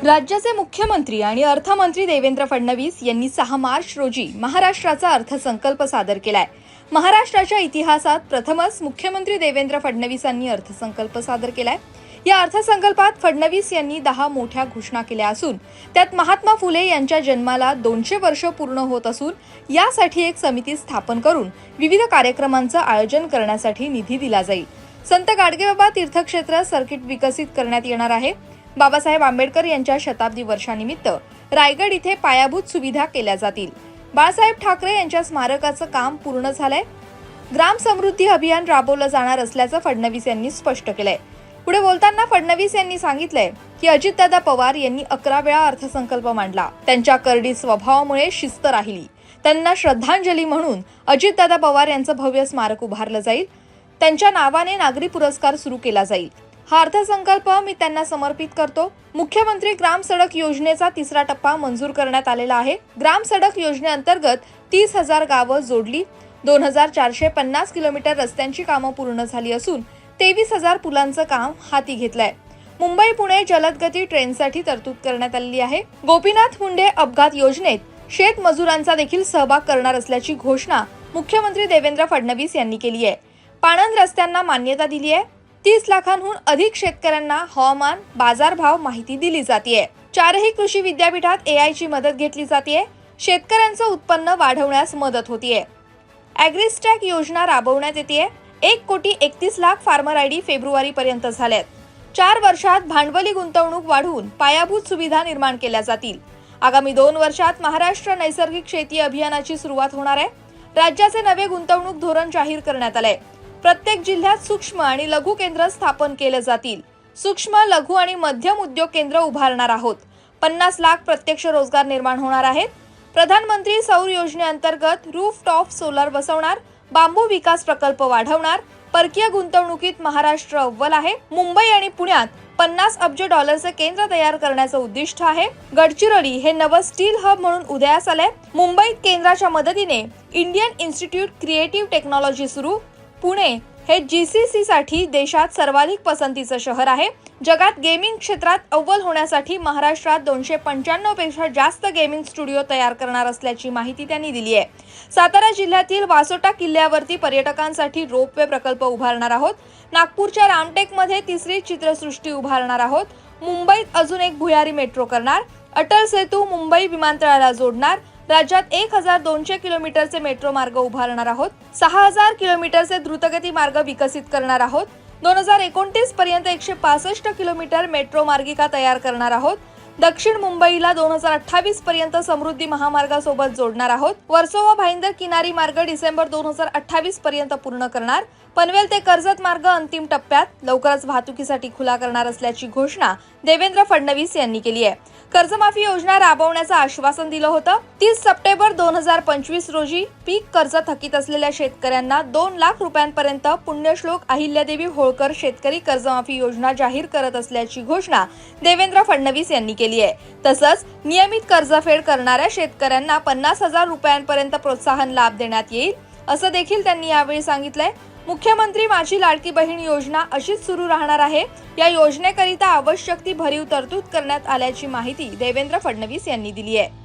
राज्याचे मुख्यमंत्री आणि अर्थमंत्री देवेंद्र फडणवीस यांनी 6 मार्च रोजी महाराष्ट्राचा अर्थसंकल्प सादर केलाय। महाराष्ट्राच्या इतिहासात प्रथमच मुख्यमंत्री देवेंद्र फडणवीसांनी अर्थसंकल्प सादर केलाय। या अर्थसंकल्पात फडणवीस यांनी 10 मोठ्या घोषणा केल्या असून त्यात महात्मा फुले यांच्या जन्माला 200 वर्ष पूर्ण होत असून यासाठी एक समिती स्थापन करून विविध कार्यक्रमांचं आयोजन करण्यासाठी निधी दिला जाईल। संत गाडगेबाबा तीर्थक्षेत्र सर्किट विकसित करण्यात येणार आहे। बाबासाहेब आंबेडकर यांच्या शताब्दी वर्षानिमित्त रायगड इथे पायाभूत सुविधा केल्या जातील। बाळासाहेब ठाकरे यांच्या स्मारकाचं काम पूर्ण झालंय। ग्राम समृद्धी अभियान राबवलं जाणार असल्याचं फडणवीस यांनी स्पष्ट केलंय। पुढे बोलताना फडणवीस यांनी सांगितलंय की अजितदादा पवार यांनी 11 वेळा अर्थसंकल्प मांडला। त्यांच्या करडी स्वभावामुळे शिस्त राहिली। त्यांना श्रद्धांजली म्हणून अजितदादा पवार यांचं भव्य स्मारक उभारलं जाईल। त्यांच्या नावाने नागरी पुरस्कार सुरू केला जाईल। हा अर्थसंकल्प मी त्यांना समर्पित करतो। मुख्यमंत्री ग्राम सडक योजनेचा 3रा टप्पा मंजूर करण्यात आलेला आहे। ग्राम सडक योजनेअंतर्गत 30,000 गावं जोडली। 2450 किलोमीटर रस्त्यांची कामं पूर्ण झाली असून 23,000 पुलांचं काम हाती घेतलंय। मुंबई पुणे जलदगती ट्रेनसाठी तरतूद करण्यात आलेली आहे। गोपीनाथ मुंडे अपघात योजनेत शेतमजुरांचा देखील सहभाग करणार असल्याची घोषणा मुख्यमंत्री देवेंद्र फडणवीस यांनी केली आहे। पाणंद रस्त्यांना मान्यता दिली आहे। 30 लाखांहून अधिक शेतकऱ्यांना हवामान बाजारभाव माहिती दिली जाते। 4ही कृषी विद्यापीठात AI ची मदत घेतली जाते। शेतकऱ्यांचं उत्पन्न वाढवण्यास मदत होतीये। ॲग्रिस्टॅक योजना राबवण्यात येते। 1,31,00,000 फार्मर ID फेब्रुवारी पर्यंत झालेत। 4 वर्षात भांडवली गुंतवणूक वाढवून पायाभूत सुविधा निर्माण केल्या जातील। आगामी 2 वर्षात महाराष्ट्र नैसर्गिक शेती अभियानाची सुरुवात होणार आहे। राज्याचे नवे गुंतवणूक धोरण जाहीर करण्यात आले। प्रत्येक जिल्ह्यात सूक्ष्म आणि लघु केंद्र स्थापन केले जातील। सूक्ष्म लघु आणि मध्यम उद्योग केंद्र उभारणार आहोत। 50 लाख प्रत्यक्ष रोजगार निर्माण होणार आहेत। प्रधानमंत्री सौर योजनेअंतर्गत रूफटॉप सोलर बसवणार। बांबू विकास प्रकल्प वाढवणार। परकीय गुंतवणुकीत महाराष्ट्र अव्वल आहे। मुंबई आणि पुण्यात 50 अब्ज डॉलरचे केंद्र तयार करण्याचं उद्दिष्ट आहे। गडचिरोली हे नवं स्टील हब म्हणून उदयास आले। मुंबईत केंद्राच्या मदतीने इंडियन इन्स्टिट्यूट क्रिएटिव्ह टेक्नॉलॉजी सुरू। पुणे हे GCC साठी देशात सर्वाधिक पसंतीचं शहर आहे। जगात गेमिंग क्षेत्रात अव्वल होण्यासाठी महाराष्ट्रात 295 पेक्षा जास्त गेमिंग स्टुडिओ तयार करणार असल्याची माहिती त्यांनी दिली आहे। सातारा जिल्ह्यातील वासोटा किल्ल्यावरती पर्यटकांसाठी रोपवे प्रकल्प उभारणार आहोत। नागपूरच्या रामटेकमध्ये 3री चित्रसृष्टी उभारणार आहोत। मुंबईत अजून एक भुयारी मेट्रो करणार। अटल सेतू मुंबई विमानतळाला जोडणार। राज्यात 1,200 किलोमीटरचे मेट्रो मार्ग उभारणार आहोत। 6,000 किलोमीटरचे द्रुतगती मार्ग विकसित करणार आहोत। 2029 पर्यंत 165 किलोमीटर मेट्रो मार्गिका तयार करणार आहोत। दक्षिण मुंबईला 2028 पर्यंत समृद्धी महामार्गासोबत जोडणार आहोत। वर्सोवा भाईंदर किनारी मार्ग डिसेंबर 2028 पर्यंत पूर्ण करणार। पनवेल ते कर्जत मार्ग अंतिम टप्प्यात लवकरच वाहतुकीसाठी खुला करणार असल्याची घोषणा देवेंद्र फडणवीस यांनी केली आहे। कर्जमाफी योजना राबवण्याचं आश्वासन दिलं होतं। 30 सप्टेंबर 2025 रोजी पीक कर्ज थकीत असलेल्या शेतकऱ्यांना 2 लाख रुपयांपर्यंत पुण्यश्लोक अहिल्यादेवी होळकर शेतकरी कर्जमाफी योजना जाहीर करत असल्याची घोषणा देवेंद्र फडणवीस यांनी केली आहे। तसंच नियमित कर्जफेड करणाऱ्या शेतकऱ्यांना 50,000 रुपयांपर्यंत प्रोत्साहन लाभ देण्यात येईल असं देखील त्यांनी यावेळी सांगितलंय। मुख्यमंत्री माझी लाडकी बहीण योजना अशीच सुरू राहणार आहे। या योजनेकरिता आवश्यक ती भरीव तरतूद करण्यात आल्याची माहिती देवेंद्र फडणवीस यांनी दिली आहे।